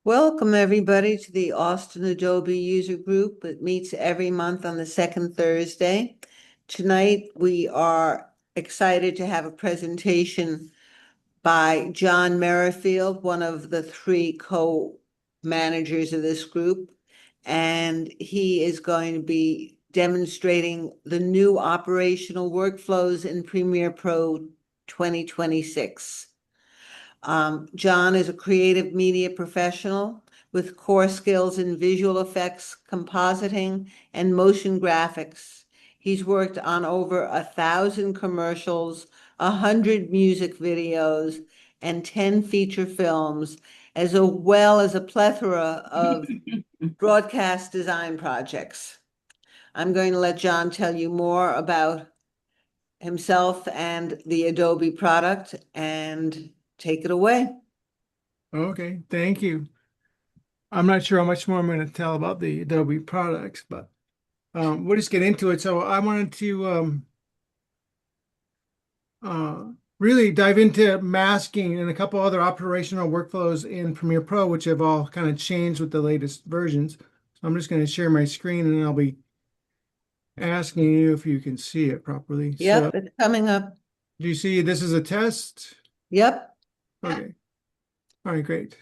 Welcome, everybody, to the Austin Adobe User Group. It meets every month on the second Thursday. Tonight, we are excited to have a presentation by Jon Merrifield, one of the three co-managers of this group. And he is going to be demonstrating the new operational workflows in Premiere Pro 2026. Jon is a creative media professional with core skills in visual effects, compositing, and motion graphics. He's worked on over 1,000 commercials, 100 music videos, and 10 feature films, as well as a plethora of broadcast design projects. I'm going to let Jon tell you more about himself and the Adobe product, and take it away. Okay, thank you. I'm not sure how much more I'm going to tell about the Adobe products, but we'll just get into it. So I wanted to really dive into masking and a couple other operational workflows in Premiere Pro, which have all kind of changed with the latest versions. So I'm just going to share my screen and I'll be asking you if you can see it properly. Yep, So it's coming up. do you see this is a test? Yep. Okay. All right, great.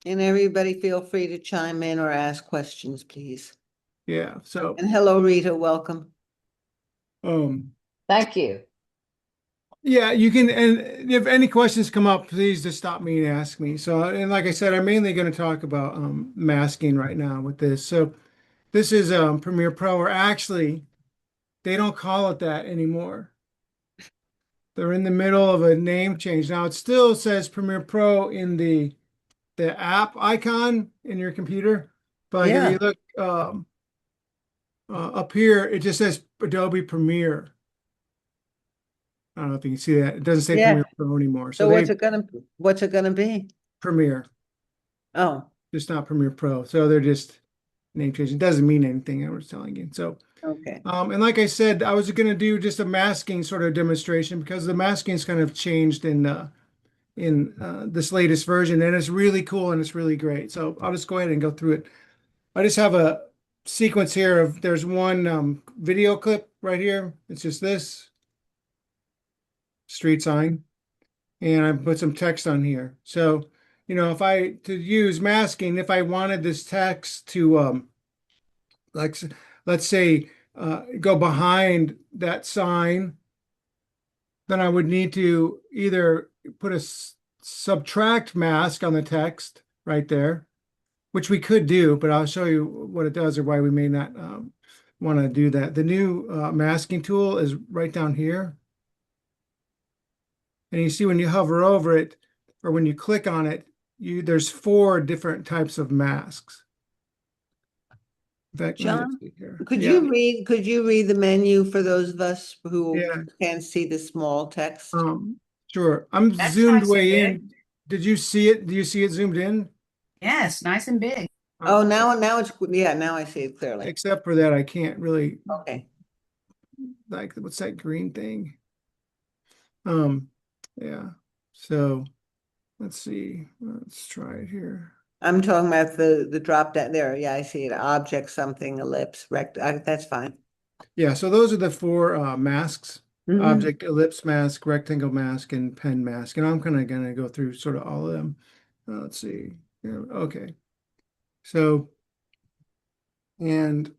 And everybody feel free to chime in or ask questions, please. Yeah, so And hello, Rita, welcome. Thank you. yeah, you can, and if any questions come up, please just stop me and ask me. So, and like I said, I'm mainly going to talk about masking right now with this. So this is Premiere Pro, or actually, they don't call it that anymore. They're in the middle of a name change. Now it still says Premiere Pro in the app icon in your computer, but like if Yeah. you look up here, it just says Adobe Premiere. I don't know if you can see that. It doesn't say Yeah. Premiere Pro anymore. So So they what's it gonna be? Premiere. Oh, Just not Premiere Pro. So they're just name change. It doesn't mean anything, I was telling you. So, okay. and like I said, I was going to do just a masking sort of demonstration because the masking's kind of changed in this latest version, and it's really cool and it's really great. So I'll just go ahead and go through it. I just have a sequence here of there's one video clip right here. It's just this street sign, and I put some text on here. So, if I to use masking, if I wanted this text to like let's say go behind that sign, then I would need to either put a subtract mask on the text right there, which we could do, but I'll show you what it does or why we may not want to do that. The new masking tool is right down here. And you see when you hover over it or when you click on it, there's 4 different types of masks. In fact, let me Jon, see here. could Yeah. you read the menu for those of us who Yeah. can't see the small text? Sure. I'm That's zoomed nice and way big. in. Did you see it? Do you see it zoomed in? Yes, nice and big. Oh, now it's, yeah, now I see it clearly. Except for that, I can't really, Okay. like, what's that green thing? Yeah. So let's see. Let's try it here. I'm talking about the drop down there. Yeah, I see it. Object, something, ellipse, that's fine. Yeah. So those are the 4 masks: Mhm. object, ellipse mask, rectangle mask, and pen mask. And I'm kind of going to go through sort of all of them. Let's see. Yeah, okay. So, and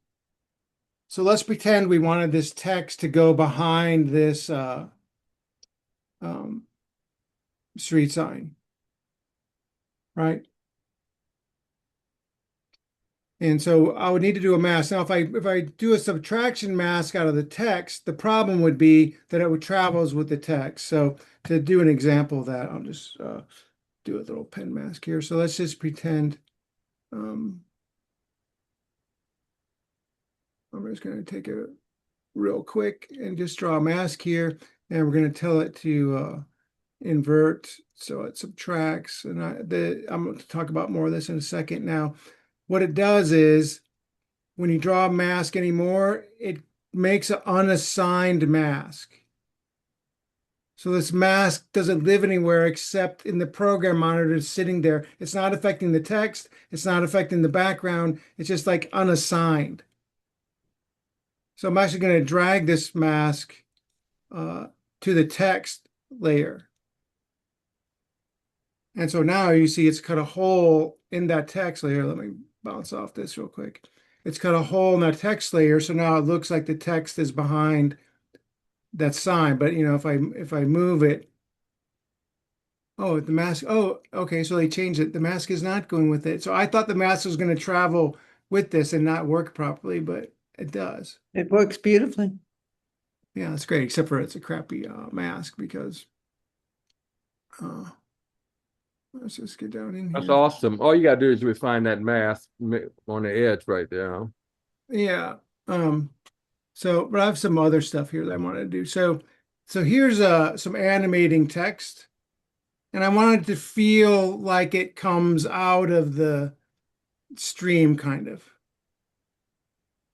so let's pretend we wanted this text to go behind this um, street sign, right? And so I would need to do a mask. Now, if I do a subtraction mask out of the text, the problem would be that it would travels with the text. So to do an example of that, I'll just do a little pen mask here. So let's just pretend I'm just going to take it real quick and just draw a mask here. And we're going to tell it to invert, so it subtracts. And I'm going to talk about more of this in a second. Now, what it does is when you draw a mask anymore, it makes an unassigned mask. So this mask doesn't live anywhere except in the program monitor that's sitting there. It's not affecting the text. It's not affecting the background. It's just like unassigned. So I'm actually going to drag this mask to the text layer. And so now you see it's cut a hole in that text layer. Let me bounce off this real quick. It's cut a hole in that text layer. So now it looks like the text is behind that sign. But you know, if I move it, oh, the mask, oh, okay, so they changed it. The mask is not going with it. So I thought the mask was going to travel with this and not work properly, but it does. It works beautifully. Yeah, that's great, except for it's a crappy mask because let's just get down in That's here. awesome. All you gotta do is refine that mask on the edge right there. Huh? Yeah. So, but I have some other stuff here that I want to do. So here's some animating text, and I want it to feel like it comes out of the stream, kind of.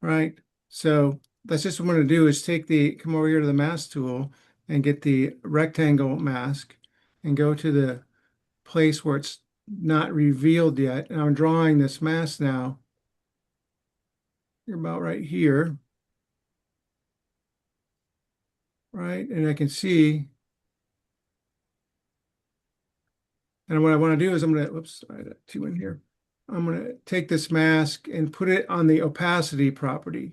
Right? So that's just what I'm going to do is come over here to the mask tool and get the rectangle mask and go to the place where it's not revealed yet. And I'm drawing this mask now. You're about right here. Right? And I can see. And what I want to do is I'm going to, whoops, I got two in here. I'm going to take this mask and put it on the opacity property.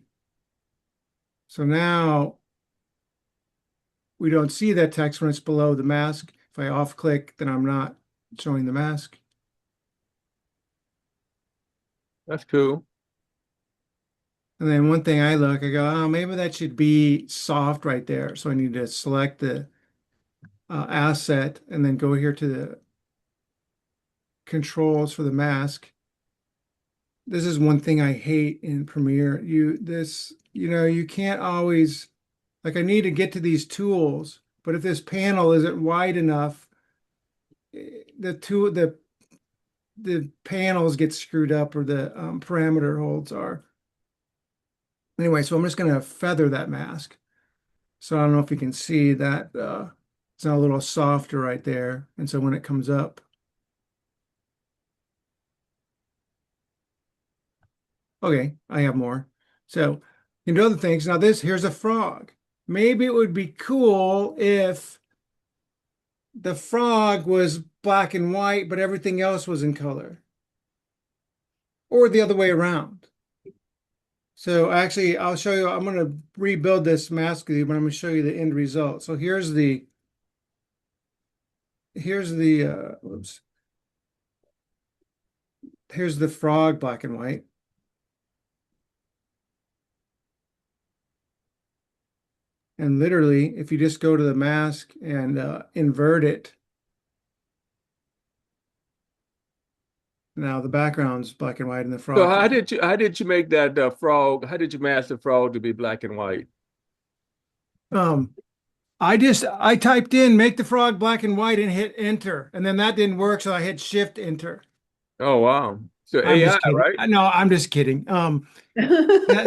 So now we don't see that text when it's below the mask. If I off click, then I'm not showing the mask. That's cool. And then one thing I go, oh, maybe that should be soft right there. So I need to select the asset and then go here to the controls for the mask. This is one thing I hate in Premiere. You can't always, like I need to get to these tools, but if this panel isn't wide enough, the panels get screwed up or the parameter holds are. Anyway, so I'm just going to feather that mask. So I don't know if you can see that it's now a little softer right there. And so when it comes up, okay, I have more. So you can do other things. Now here's a frog. Maybe it would be cool if the frog was black and white, but everything else was in color. Or the other way around. So actually, I'll show you, I'm going to rebuild this mask with you, but I'm going to show you the end result. So here's the whoops. Here's the frog black and white. And literally, if you just go to the mask and invert it, now the background's black and white and the frog. So how did you make that frog? How did you mask the frog to be black and white? I typed in make the frog black and white and hit enter, and then that didn't work, so I hit shift enter. Oh wow. So I'm AI, just kidding. right? No, I'm just kidding.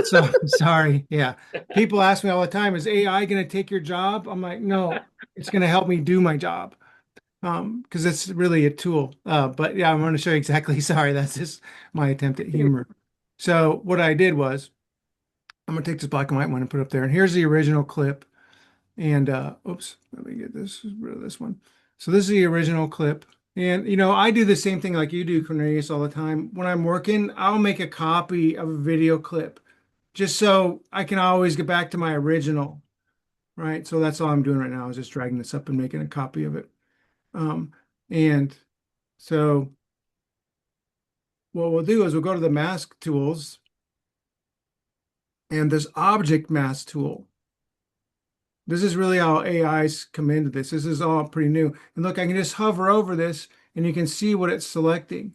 So sorry. Yeah. People ask me all the time, is AI going to take your job? I'm like, no, it's going to help me do my job. Because it's really a tool. But yeah, I'm going to show you exactly. Sorry, that's just my attempt at humor. So what I did was I'm going to take this black and white one and put it up there. And here's the original clip. And oops, let me get rid of this one. So this is the original clip. And, I do the same thing like you do, Cornelius, all the time. When I'm working, I'll make a copy of a video clip just so I can always get back to my original, right? So that's all I'm doing right now is just dragging this up and making a copy of it. And so what we'll do is we'll go to the mask tools and this object mask tool. This is really how AIs come into this. This is all pretty new. And look, I can just hover over this and you can see what it's selecting.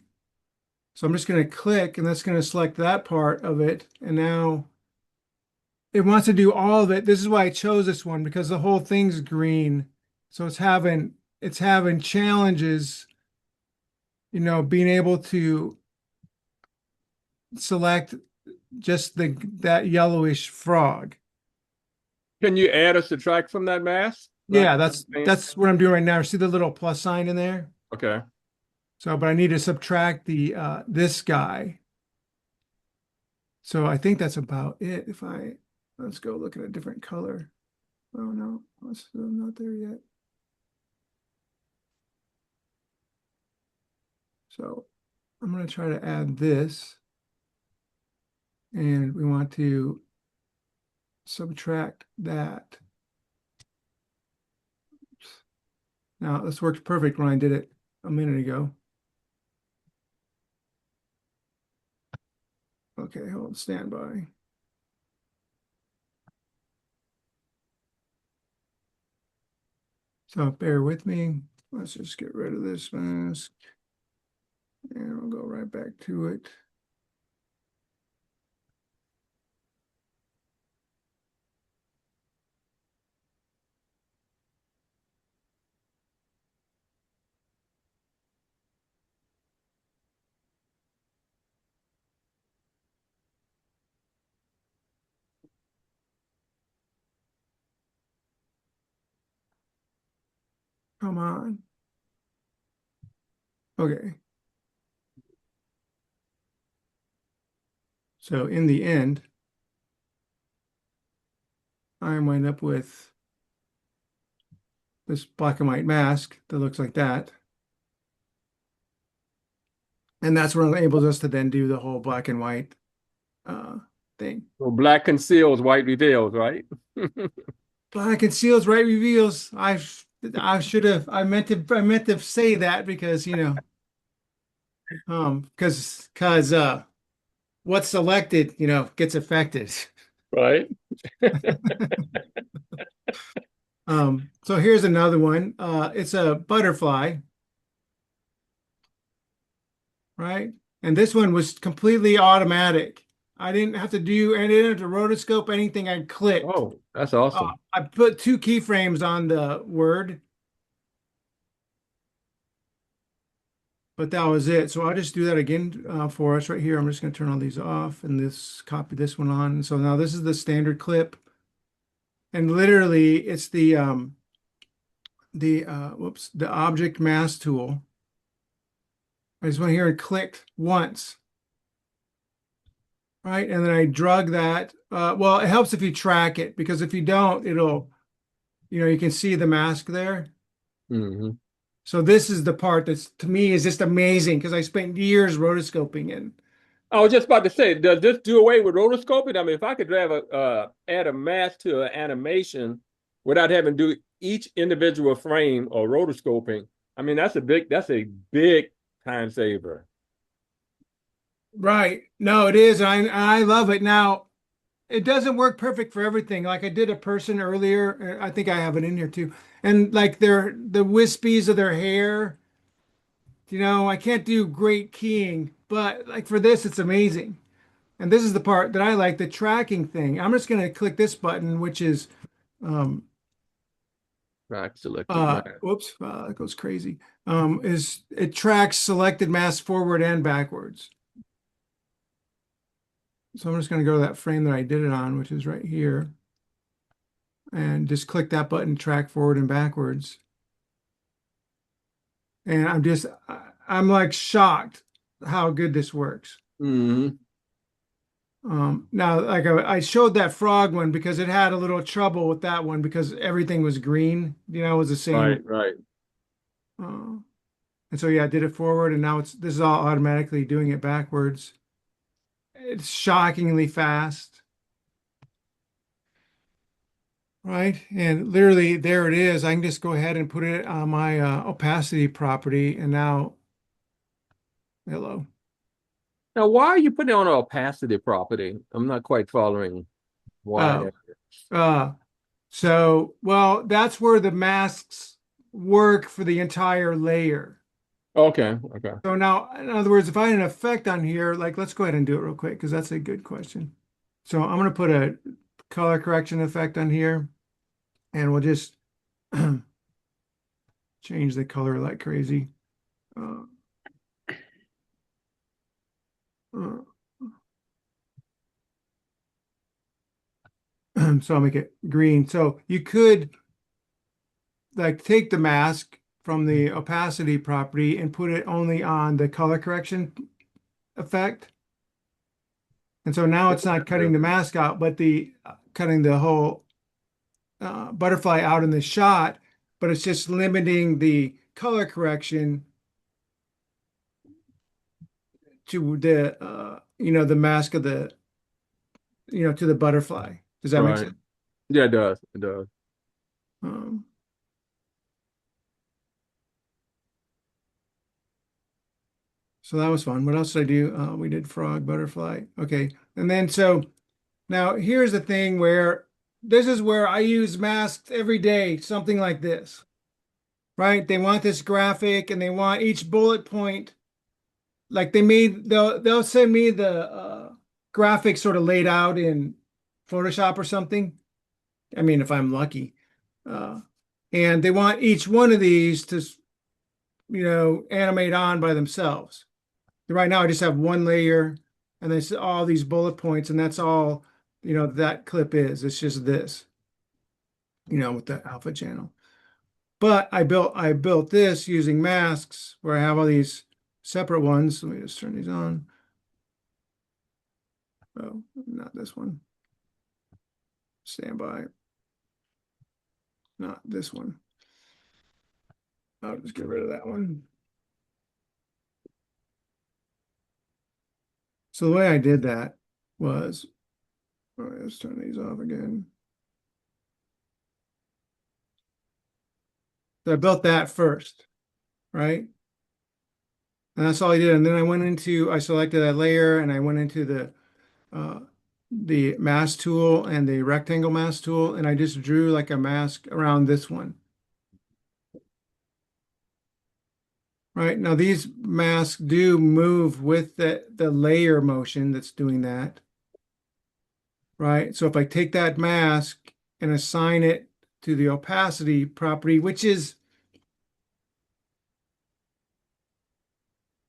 So I'm just going to click and that's going to select that part of it. And now it wants to do all of it. This is why I chose this one because the whole thing's green. So it's having challenges, being able to select just that yellowish frog. Can you add or subtract from that mask? Yeah, black paint? that's what I'm doing right now. See the little plus sign in there? Okay. So, but I need to subtract the this guy. So I think that's about it. Let's go look at a different color. Oh no, I'm not there yet. So I'm going to try to add this. And we want to subtract that. Now this worked perfect when I did it a minute ago. Okay, hold stand by. So bear with me. Let's just get rid of this mask. And we'll go right back to it. Come on. Okay. So in the end, I wind up with this black and white mask that looks like that. And that's what enables us to then do the whole black and white thing. So black conceals, white reveals, right? Black conceals, right reveals. I should have I meant to say that because because what's selected, gets affected. Right. So here's another one. It's a butterfly, right? And this one was completely automatic. I didn't have to rotoscope anything. I clicked. Oh, that's awesome. I put 2 keyframes on the word, but that was it. So I'll just do that again for us right here. I'm just going to turn all these off and copy this one on. So now this is the standard clip. And literally it's the object mask tool. I just went here and clicked once. Right, and then I drug that. Well, it helps if you track it, because if you don't, you can see the mask there. Mm-hmm. So this is the part that's, to me, is just amazing because I spent years rotoscoping it. I was just about to say, does this do away with rotoscoping? I mean, if I could add a mask to an animation without having to do each individual frame or rotoscoping, I mean, that's a big time saver. Right. No, it is. I love it. Now, it doesn't work perfect for everything. Like I did a person earlier. I think I have it in here too. And like the wispies of their hair, I can't do great keying, but like for this, it's amazing. And this is the part that I like, the tracking thing. I'm just going to click this button, which is, Track selected mask. whoops, that goes crazy. Is it tracks selected mask forward and backwards. So I'm just going to go to that frame that I did it on, which is right here. And just click that button, track forward and backwards. And I'm like shocked how good this works. Mm-hmm. Now, like I showed that frog one because it had a little trouble with that one because everything was green, it was the same. Right. And so, yeah, I did it forward, and now this is all automatically doing it backwards. It's shockingly fast. Right, and literally there it is. I can just go ahead and put it on my opacity property, and now, hello. Now, why are you putting it on an opacity property? I'm not quite following why. Well, that's where the masks work for the entire layer. Okay. So now, in other words, if I had an effect on here, like let's go ahead and do it real quick because that's a good question. So I'm going to put a color correction effect on here, and we'll just change the color like crazy. So I'll make it green. So you could like take the mask from the opacity property and put it only on the color correction effect. And so now it's not cutting the mask out, but cutting the whole butterfly out in the shot, but it's just limiting the color correction to the mask of to the butterfly. Does that make Right. sense? Yeah, it does. It does. Um, so that was fun. What else did I do? We did frog, butterfly. Okay. And then so now here's the thing where this is where I use masks every day, something like this, right? They want this graphic and they want each bullet point. Like they'll send me the graphic sort of laid out in Photoshop or something. I mean, if I'm lucky. And they want each one of these to, animate on by themselves. Right now, I just have one layer and there's all these bullet points, and that's all, that clip is. It's just this, with the alpha channel. But I built this using masks where I have all these separate ones. Let me just turn these on. Oh, not this one. Stand by. Not this one. I'll just get rid of that one. So the way I did that was, all right, let's turn these off again. So I built that first, right? And that's all I did. And then I selected that layer and I went into the mask tool and the rectangle mask tool, and I just drew like a mask around this one. Right, now these masks do move with the layer motion that's doing that. Right, so if I take that mask and assign it to the opacity property, which is,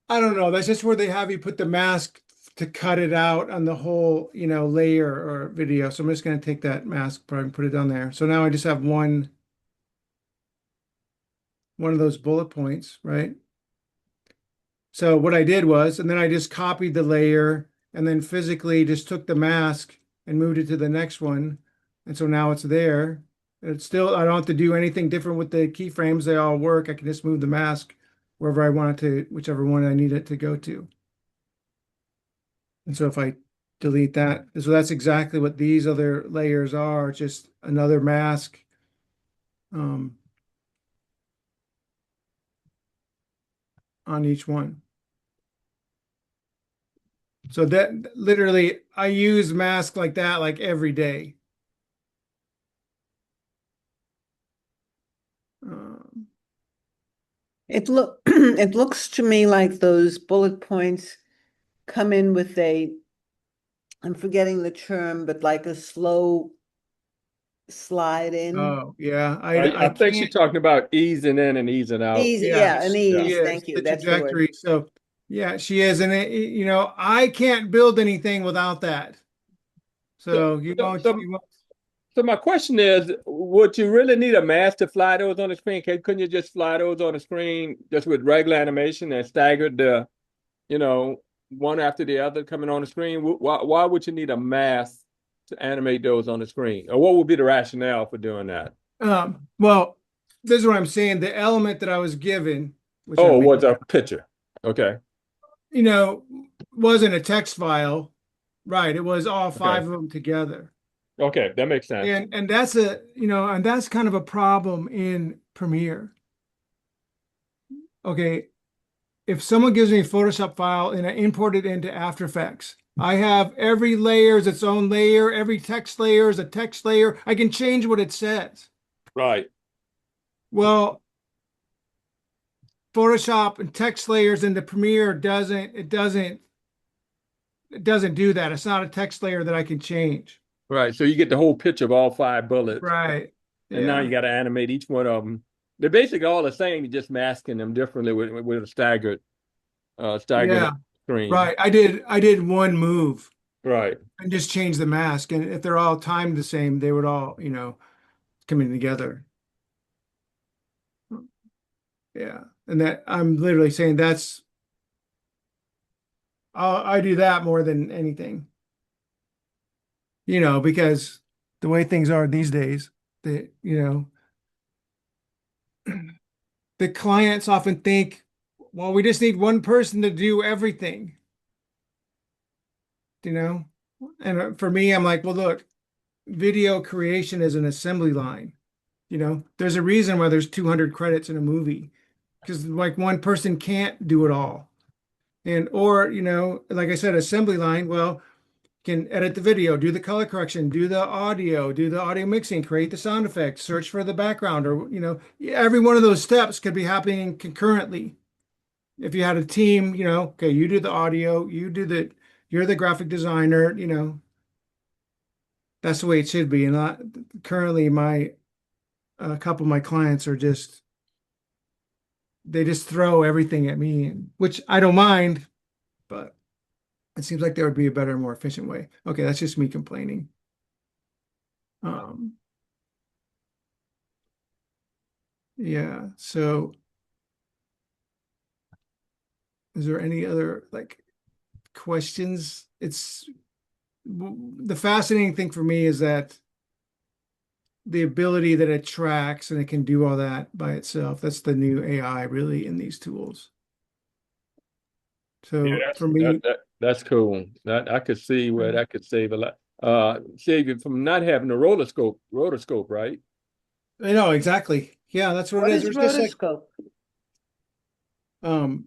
I don't know, that's just where they have you put the mask to cut it out on the whole, layer or video. So I'm just going to take that mask, probably put it down there. So now I just have one of those bullet points, right? So what I did was, and then I just copied the layer and then physically just took the mask and moved it to the next one. And so now it's there. It's still, I don't have to do anything different with the keyframes. They all work. I can just move the mask wherever I want it to, whichever one I need it to go to. And so if I delete that, so that's exactly what these other layers are, just another mask. On each one. So that literally, I use masks like that like every day. It looks to me like those bullet points come in with I'm forgetting the term, but like a slow slide in. Oh yeah, I think she's can't. talking about easing in and easing out. Easy, Yeah, yeah, an she ease. is, Thank you. the That's the word. trajectory. So yeah, she is, and I can't build anything without that. So you won't. So my question is, would you really need a mask to fly those on the screen? Couldn't you just fly those on the screen just with regular animation and staggered one after the other coming on the screen? Why would you need a mask to animate those on the screen? Or what would be the rationale for doing that? Well, this is what I'm saying. The element that I was given, which was a picture. Okay. Wasn't a text file, right? It was all five of them together. Okay, that makes sense. And that's and that's kind of a problem in Premiere. Okay, if someone gives me a Photoshop file and I import it into After Effects, I have every layer is its own layer, every text layer is a text layer. I can change what it says. Right. Well, Photoshop and text layers into Premiere doesn't do that. It's not a text layer that I can change. Right. So you get the whole picture of all 5 bullets. Right. And now you got to animate each one of them. They're basically all the same, you're just masking them differently with a staggered screen. Right. I did one move. Right. And just change the mask. And if they're all timed the same, they would all, come in together. Yeah. And that I'm literally saying I do that more than anything, because the way things are these days, the clients often think, well, we just need one person to do everything, you know? And for me, I'm like, well, look, video creation is an assembly line. There's a reason why there's 200 credits in a movie because like one person can't do it all. Or, like I said, assembly line, well, can edit the video, do the color correction, do the audio mixing, create the sound effects, search for the background, or, every one of those steps could be happening concurrently. If you had a team, okay, you do the audio, you're the graphic designer, that's the way it should be. And currently a couple of my clients they just throw everything at me, which I don't mind, but it seems like there would be a better, more efficient way. Okay, that's just me complaining. Um, yeah, so is there any other like questions? The fascinating thing for me is that the ability that it tracks and it can do all that by itself. That's the new AI really in these tools. Yeah, So for me, that's cool. That I could see where that could save a lot. Save you from not having a rotoscope, right? I know exactly. Yeah, that's what What it is. is There's just like rotoscope? um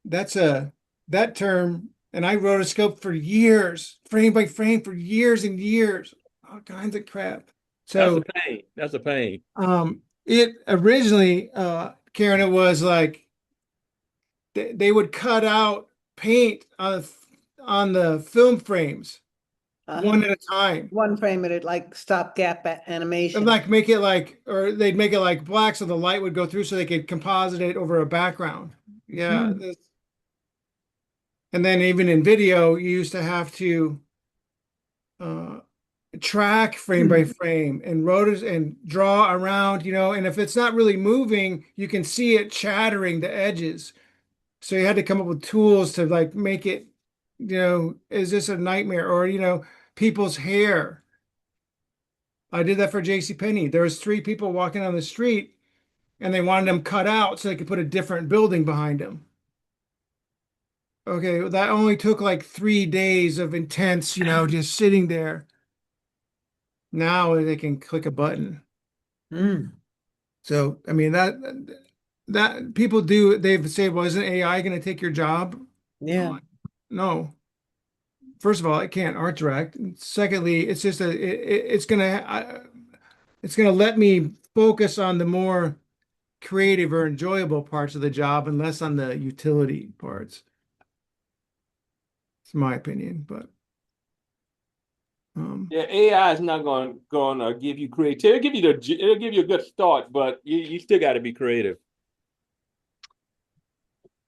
that's that term, and I rotoscoped for years, frame by frame for years and years, all kinds of crap. That's a So pain. That's a pain. it originally, Karen, it was like they would cut out paint on the film frames one Uh-huh. at a time. One frame at it, like stopgap And animation. like make it like, or they'd make it like black so the light would go through so they could composite it over a background. Yeah. Hmm. And then even in video, you used to have to uh, track frame by frame and rotors and draw around, and if it's not really moving, you can see it chattering the edges. So you had to come up with tools to like make it, is this a nightmare? Or, people's hair. I did that for JCPenney. There was 3 people walking on the street and they wanted them cut out so they could put a different building behind them. Okay, well, that only took like 3 days of intense, just sitting there. Now they can click a button. Mm. So, I mean, that people do, they've said, well, isn't AI going to take your job? Yeah. No. First of all, it can't art direct. And secondly, it's just it's gonna let me focus on the more creative or enjoyable parts of the job and less on the utility parts. It's my opinion, but Yeah, AI is not going to give you creativity. It'll give you a good start, but you still got to be creative.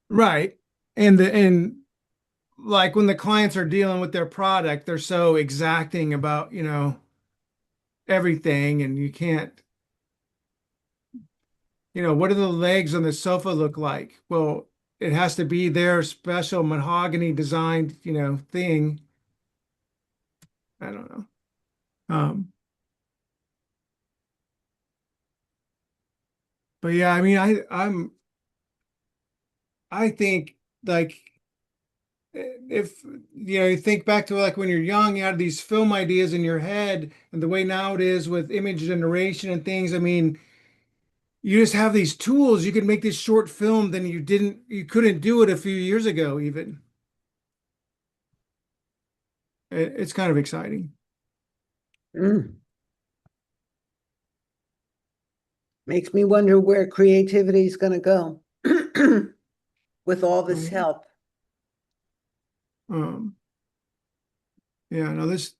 right. And like when the clients are dealing with their product, they're so exacting about, everything, and you can't, what do the legs on the sofa look like? Well, it has to be their special mahogany designed, thing. I don't know. Um, but yeah, I mean, I think like if you think back to like when you're young, you had these film ideas in your head, and the way now it is with image generation and things. I mean, you just have these tools. You could make this short film, then you couldn't do it a few years ago, even. It's kind of exciting. Mm. Makes me wonder where creativity is going to go with all this Um, help. um, yeah, no, this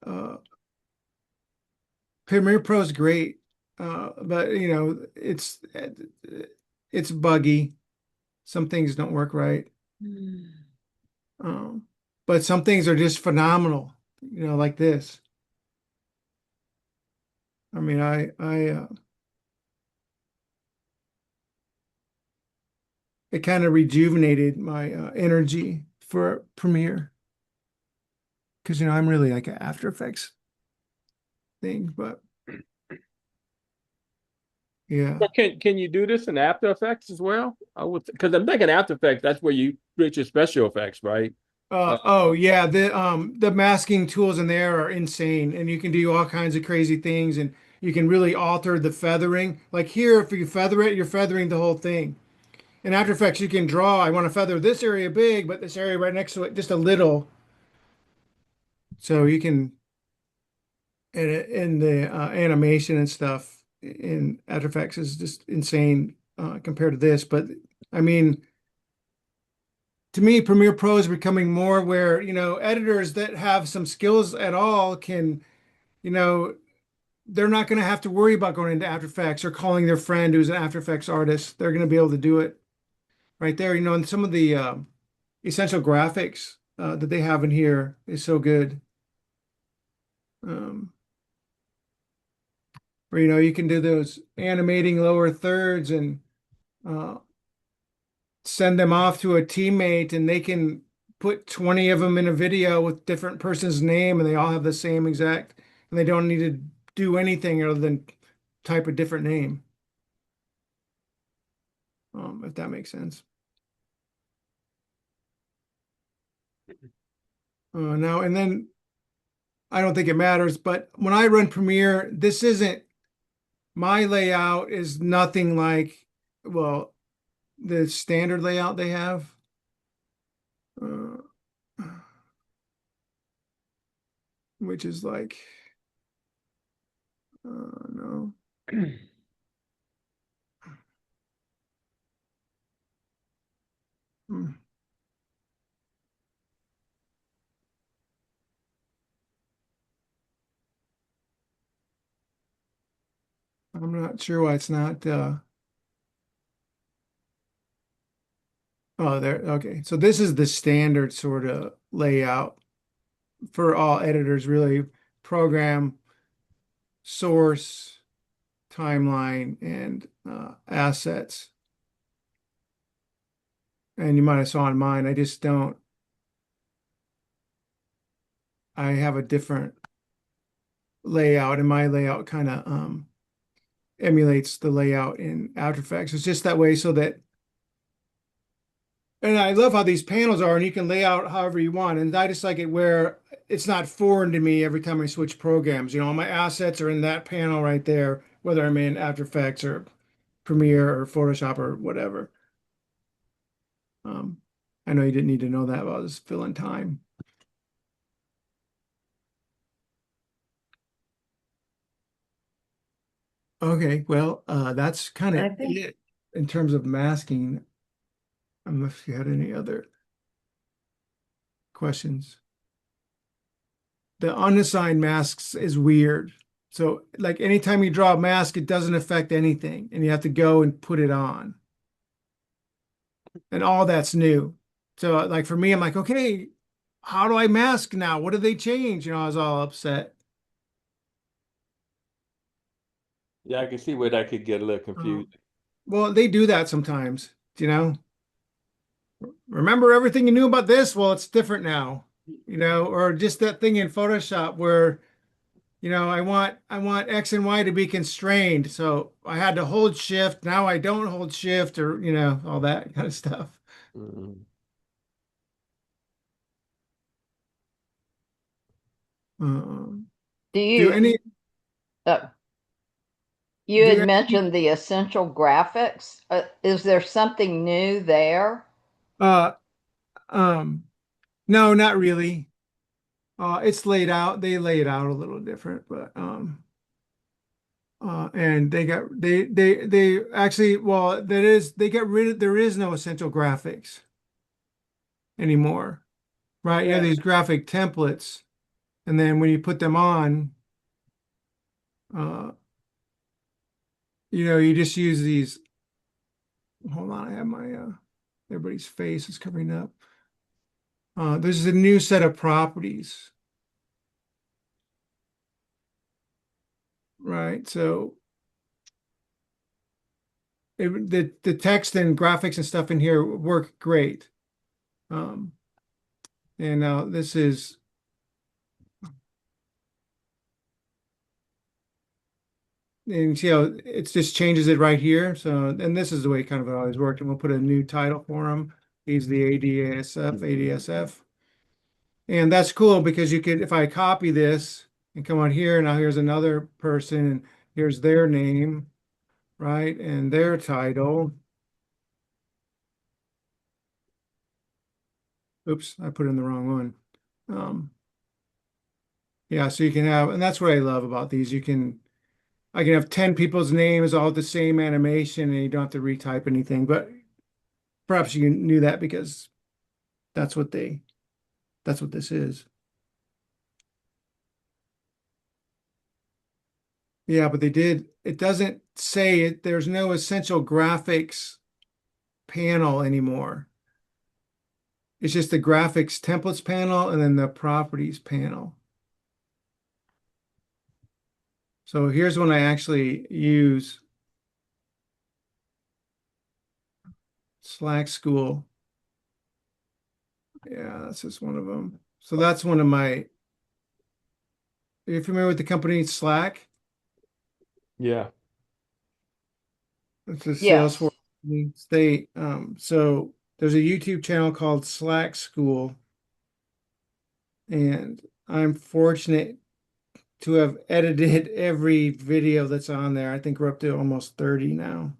uh, Premiere Pro is great, but it's buggy. Some things don't work right. Mm. Um, but some things are just phenomenal, like this. I mean, it kind of rejuvenated my energy for Premiere. Because, you know, I'm really like an After Effects thing, but yeah. But can you do this in After Effects as well? I would, because I'm thinking After Effects, that's where you create your special effects, right? Oh yeah, the masking tools in there are insane, and you can do all kinds of crazy things, and you can really alter the feathering. Like here, if you feather it, you're feathering the whole thing. In After Effects, you can draw. I want to feather this area big, but this area right next to it just a little. So you can in the animation and stuff in After Effects is just insane compared to this. But I mean, to me, Premiere Pro is becoming more where, you know, editors that have some skills at all can, you know, they're not going to have to worry about going into After Effects or calling their friend who's an After Effects artist. They're going to be able to do it right there. You know, and some of the essential graphics that they have in here is so good. Where, you know, you can do those animating lower thirds and uh, send them off to a teammate, and they can put 20 of them in a video with different person's name, and they all have the same exact, and they don't need to do anything other than type a different name. If that makes sense. Now, and then I don't think it matters, but when I run Premiere, this isn't my layout is nothing like, well, the standard layout they have. Which is like, no. Hmm. I'm not sure why it's not, oh, there, okay. So this is the standard sort of layout for all editors, really. Program, source, timeline, and assets. And you might have saw on mine, I just don't, I have a different layout, and my layout kind of emulates the layout in After Effects. It's just that way so that, and I love how these panels are, and you can lay out however you want. And I just like it where it's not foreign to me every time I switch programs. You know, all my assets are in that panel right there, whether I'm in After Effects or Premiere or Photoshop or whatever. I know you didn't need to know that, but I was filling time. Okay, well, that's kind I of think- it in terms of masking. Unless you had any other questions. The unassigned masks is weird. So like anytime you draw a mask, it doesn't affect anything, and you have to go and put it on. And all that's new. So like for me, I'm like, okay, how do I mask now? What did they change? You know, I was all upset. Yeah, I can see where that could get a little confusing. Well, they do that sometimes, you know. Remember everything you knew about this? Well, it's different now, you know, or just that thing in Photoshop where, you know, I want X and Y to be constrained. So I had to hold shift. Now I don't hold shift, or, you know, all that kind of stuff. Mhm. Um, Do do any uh, you do had any, mentioned the essential graphics. Is there something new there? uh um no, not really. It's laid out. They lay it out a little different, but and they actually, well, they got rid of, there is no essential graphics anymore, right? You have these graphic templates, and then when you put them on, uh you know, you just use these. Hold on, I have my everybody's face is covering up. There's a new set of properties, right? So the text and graphics and stuff in here work great. And now this is, and see how it just changes it right here. So, and this is the way it kind of always worked. And we'll put a new title for him. He's the ADSF. And that's cool because you could, if I copy this and come on here, now here's another person, and here's their name, right? And their title. Oops, I put in the wrong one. Yeah, so you can have, and that's what I love about these. I can have 10 people's names, all the same animation, and you don't have to retype anything. But perhaps you knew that because that's what this is. Yeah, but it doesn't say it, there's no essential graphics panel anymore. It's just the graphics templates panel and then the properties panel. So here's when I actually use Slack School. Yeah, that's just one of them. So that's one of my, are you familiar with the company Slack? Yeah. It's a Yes. Salesforce. So there's a YouTube channel called Slack School, and I'm fortunate to have edited every video that's on there. I think we're up to almost 30 now.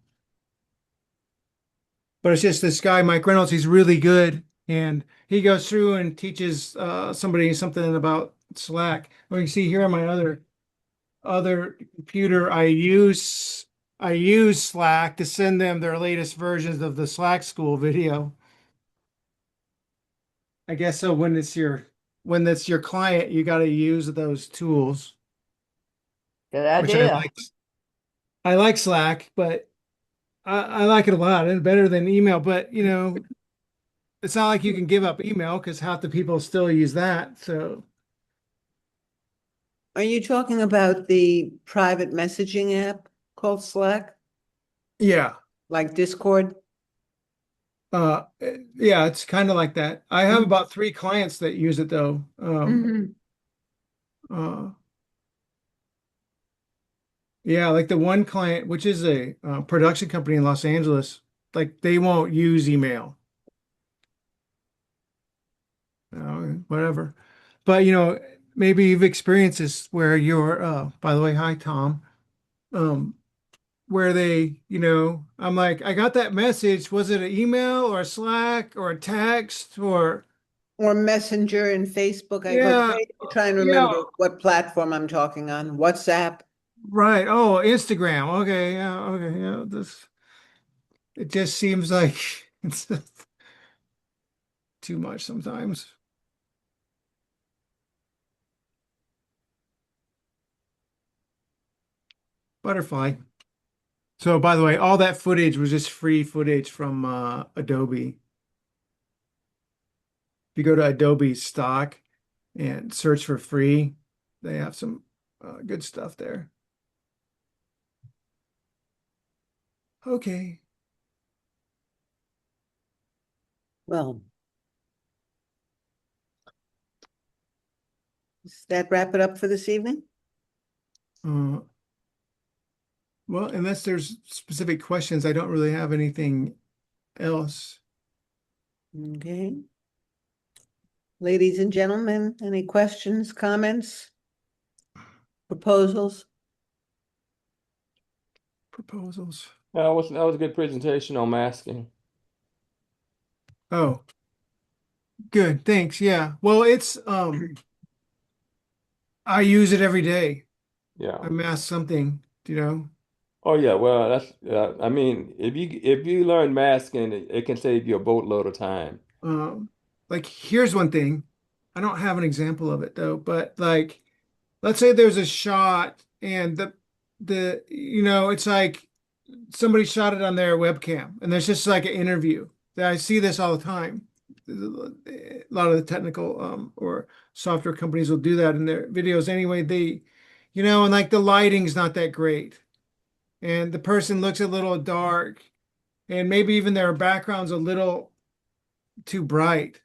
But it's just this guy, Mike Reynolds, he's really good. And he goes through and teaches somebody something about Slack. Well, you can see here on my other computer, I use Slack to send them their latest versions of the Slack School video. I guess so when it's your client, you got to use those tools, Good which idea. I like Slack, but I like it a lot and better than email. But it's not like you can give up email because half the people still use that. So Are you talking about the private messaging app called Slack, yeah, like Discord? yeah, it's kind of like that. I have about 3 clients that use it though. Mhm. Uh, yeah, like the one client, which is a production company in Los Angeles, like they won't use email. Whatever. But maybe you've experienced this where you're by the way, hi Tom. Um, where I'm like, I got that message. Was it an email or a Slack or a text or Or Messenger and Facebook. I go yeah, crazy trying to yeah, remember what platform I'm talking on. WhatsApp. right. Oh, Instagram. Okay, yeah, okay, yeah. It just seems like it's too much sometimes. Butterfly. So by the way, all that footage was just free footage from Adobe. If you go to Adobe stock and search for free, they have some good stuff there. Okay. Well, does that wrap it up for this evening? Uh, well, unless there's specific questions, I don't really have anything else. Okay. Ladies and gentlemen, any questions, comments, proposals? Proposals. That was a good presentation on masking. Oh, good. Thanks. Yeah. Well, it's I use it every day. Yeah. I mask something, Oh yeah. Well, that's I mean, if you learn masking, it can save you a boatload of time. Um, like here's one thing. I don't have an example of it though, but like let's say there's a shot and it's like somebody shot it on their webcam and there's just like an interview. I see this all the time. A lot of the technical or software companies will do that in their videos anyway. And like the lighting's not that great. and the person looks a little dark, and maybe even their background's a little too bright.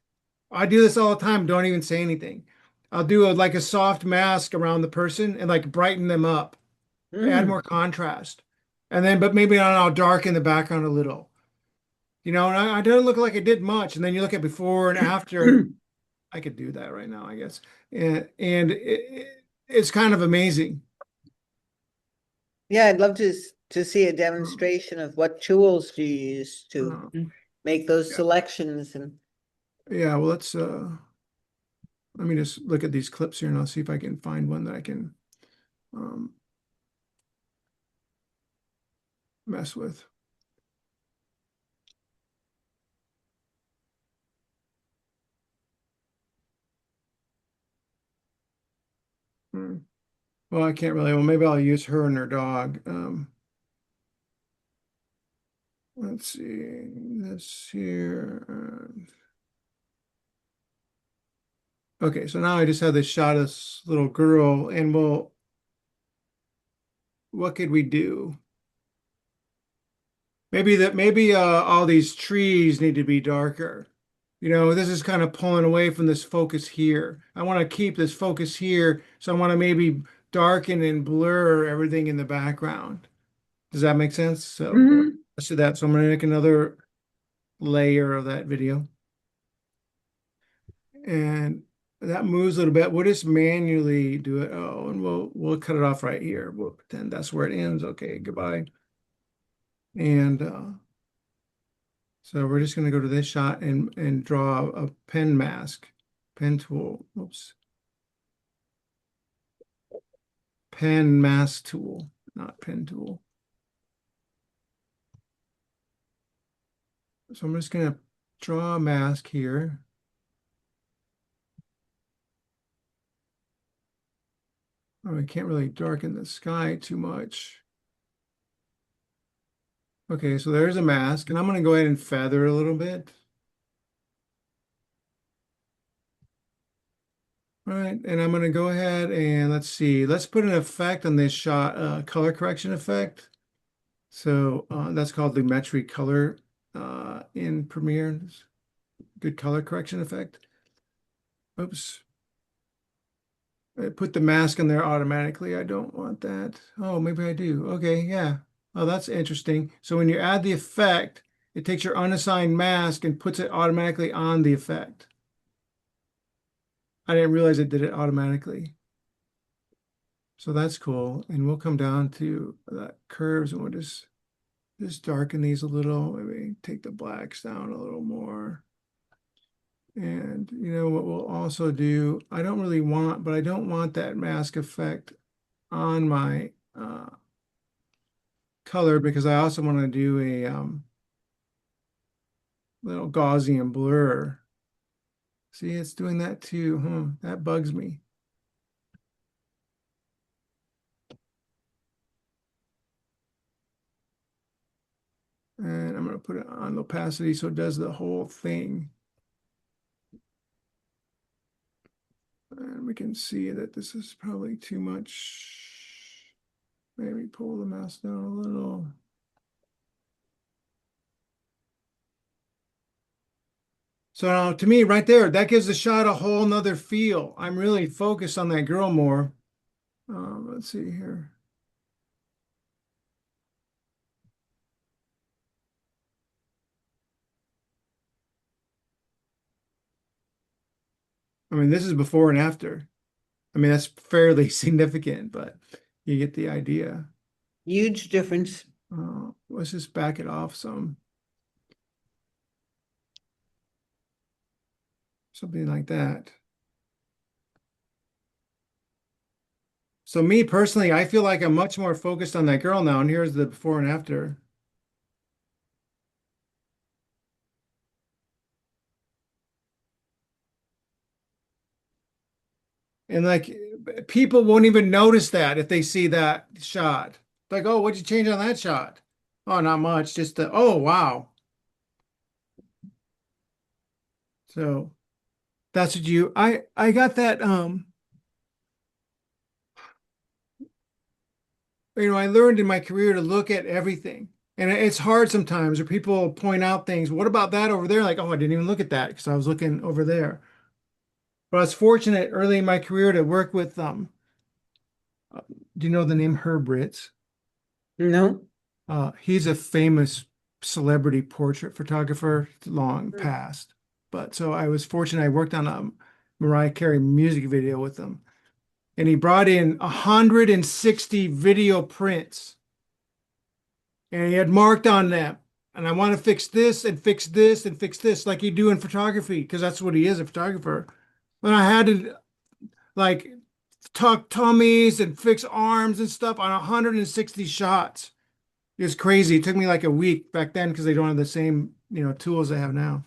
I do this all the time, don't even say anything. I'll do like a soft mask around the person and like brighten them up, add more contrast. And then, but maybe I'll darken the background a little. And I don't look like I did much. And then you look at before and after. I could do that right now, I guess. And it's kind of amazing. Yeah, I'd love to see a demonstration of what tools you use to make those selections and. Yeah, well, let me just look at these clips here and I'll see if I can find one that I can mess with. Well, I can't really. Well, maybe I'll use her and her dog. Let's see this here. Okay, so now I just have this shot of this little girl, and what could we do? Maybe all these trees need to be darker. This is kind of pulling away from this focus here. I want to keep this focus here, so I want to maybe darken and blur everything in the background. Does that make sense? So let's do that. So I'm going to make another layer of that video. And that moves a little bit. We'll just manually do it. Oh, and we'll cut it off right here. We'll pretend that's where it ends. Okay, goodbye. And so we're just going to go to this shot and draw a pen mask, pen tool. Oops. Pen mask tool, not pen tool. So I'm just going to draw a mask here. Oh, I can't really darken the sky too much. Okay, so there's a mask, and I'm going to go ahead and feather a little bit. All right, and I'm going to go ahead and let's see. Let's put an effect on this shot, color correction effect. So that's called the Lumetri color in Premiere. Good color correction effect. Oops. I put the mask in there automatically. I don't want that. Oh, maybe I do. Okay, yeah. Oh, that's interesting. So when you add the effect, it takes your unassigned mask and puts it automatically on the effect. I didn't realize it did it automatically. So that's cool. And we'll come down to the curves and we'll just darken these a little. Maybe take the blacks down a little more. And what we'll also do, I don't want that mask effect on my color because I also want to do a little Gaussian blur. See, it's doing that too. That bugs me. And I'm going to put it on opacity so it does the whole thing. And we can see that this is probably too much. Maybe pull the mask down a little. So now, to me, right there, that gives the shot a whole nother feel. I'm really focused on that girl more. Let's see here. I mean, this is before and after. I mean, that's fairly significant, but you get the idea. Huge difference. Let's just back it off some. Something like that. So me personally, I feel like I'm much more focused on that girl now, and here's the before and after. And like people won't even notice that if they see that shot. Like, oh, what'd you change on that shot? Oh, not much. Just oh, wow. So that's what I got that I learned in my career to look at everything. And it's hard sometimes, or people point out things. What about that over there? Like, oh, I didn't even look at that because I was looking over there. But I was fortunate early in my career to work with do you know the name Herb Ritz? No? He's a famous celebrity portrait photographer, long past. But so I was fortunate. I worked on a Mariah Carey music video with him, and he brought in 160 video prints, and he had marked on them. And I want to fix this and fix this and fix this, like you do in photography, because that's what he is, a photographer. But I had to like tuck tummies and fix arms and stuff on 160 shots. It was crazy. It took me like a week back then because they don't have the same, tools they have now.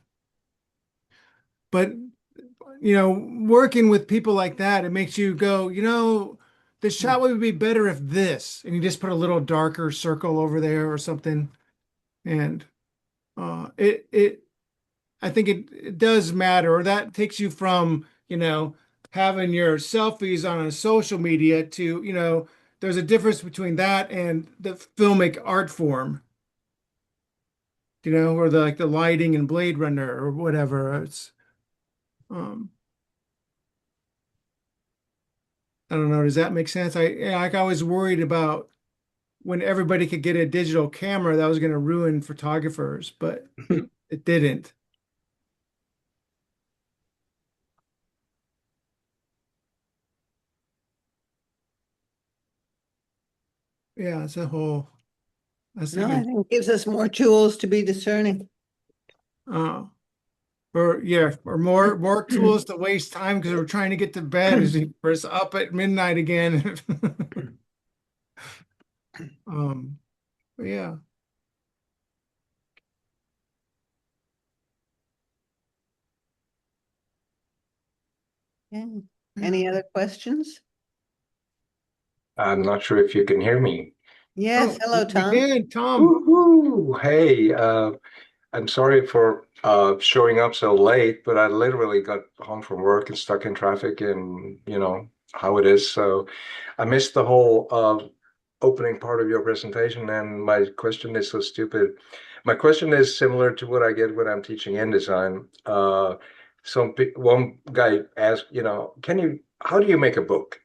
But, working with people like that, it makes you go, the shot would be better if this, and you just put a little darker circle over there or something. And I think it does matter, or that takes you from, having your selfies on a social media to, there's a difference between that and the filmic art form, or the lighting in Blade Runner or whatever. It's, I don't know. Does that make sense? I was worried about when everybody could get a digital camera that was going to ruin photographers, but it didn't. Yeah, it's a whole. That's No, like I think it gives us more tools to be discerning. or more tools to waste time because we're trying to get to bed as we're up at midnight again. But yeah. Yeah. Any other questions? I'm not sure if you can hear me. Yes, hello, we Tom. can, Tom. Woohoo! Hey, I'm sorry for showing up so late, but I literally got home from work and stuck in traffic, and you know how it is. So I missed the whole opening part of your presentation, and my question is so stupid. My question is similar to what I get when I'm teaching InDesign. One guy asked, how do you make a book?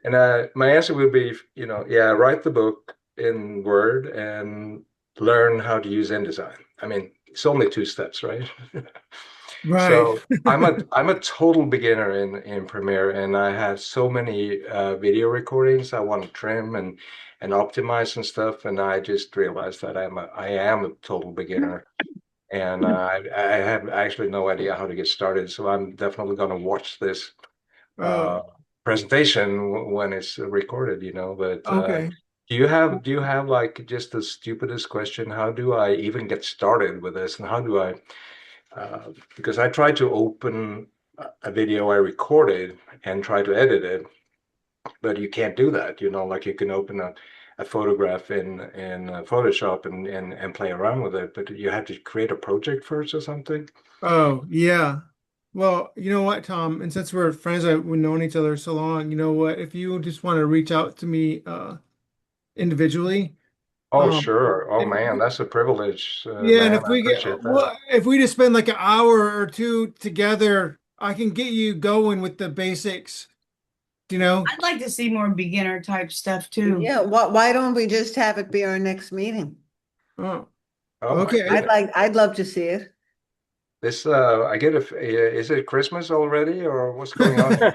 And my answer would be, yeah, write the book in Word and learn how to use InDesign. I mean, it's only 2 steps, right? Right. So I'm a total beginner in Premiere, and I have so many video recordings I want to trim and optimize and stuff, and I just realized that I am a total beginner, and I have actually no idea how to get started. So I'm definitely going to watch this uh, Oh, presentation when it's recorded, But okay. do you have like just the stupidest question? How do I even get started with this, and how do I? Because I tried to open a video I recorded and try to edit it, but you can't do that. Like you can open a photograph in Photoshop and play around with it, but you have to create a project first or something. Oh, yeah. Well, you know what, Tom? And since we're friends, we've known each other so long, you know what? If you just want to reach out to me individually, Oh, um, sure. Oh if man, that's a privilege, yeah, and man. if I we get appreciate that. well, if we just spend like an hour or two together, I can get you going with the basics, you know? I'd like to see more beginner type stuff too. Yeah, why don't we just have it be our next meeting? Oh, Oh my okay. goodness. I'd love to see it. This I get is it Christmas already or what's going on here?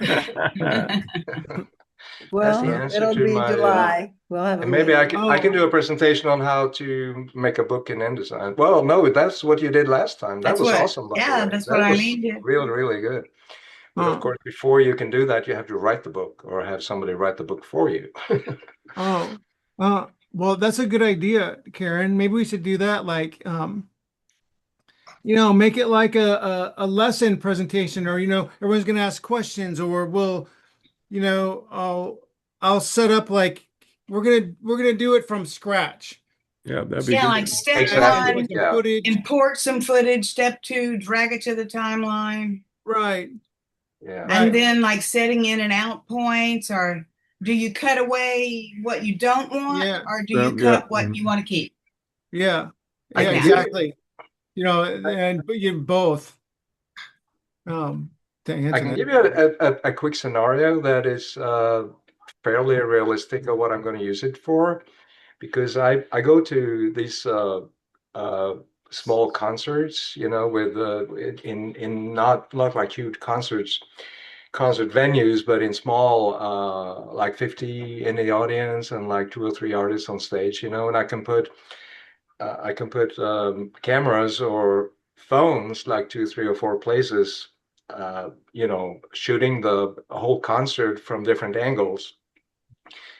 That's the Well, answer it'll to be my July. We'll have a and maybe I meeting. can I can Oh, do a presentation on how to make a book in InDesign. Well, no, that's what you did last time. That That's was what, awesome, by the yeah, way. that's what That I was mean. really, really good. But of oh, course, before you can do that, you have to write the book or have somebody write the book for you. oh, well, that's a good idea, Karen. Maybe we should do that. Like, make it like a lesson presentation, or everyone's gonna ask questions, or we'll, I'll set up like we're gonna do it from scratch. Yeah, that'd be Yeah, good. like step Exactly. one, Some Yeah. footage, import some footage. Step two, drag it to the timeline. right? Yeah. And Right. then like setting in and out points or do you cut away what you don't want, Yeah. or do you Yeah. cut what you want to keep? Yeah. I Yeah, can give you- exactly. You know, and but you both. To I answer can that. give you a quick scenario that is fairly realistic of what I'm going to use it for, because I go to these uh, small concerts, you know, with in not like huge concert venues, but in small like 50 in the audience and like 2 or 3 artists on stage, you know, and I can put cameras or phones like 2, 3, or 4 places, you know, shooting the whole concert from different angles.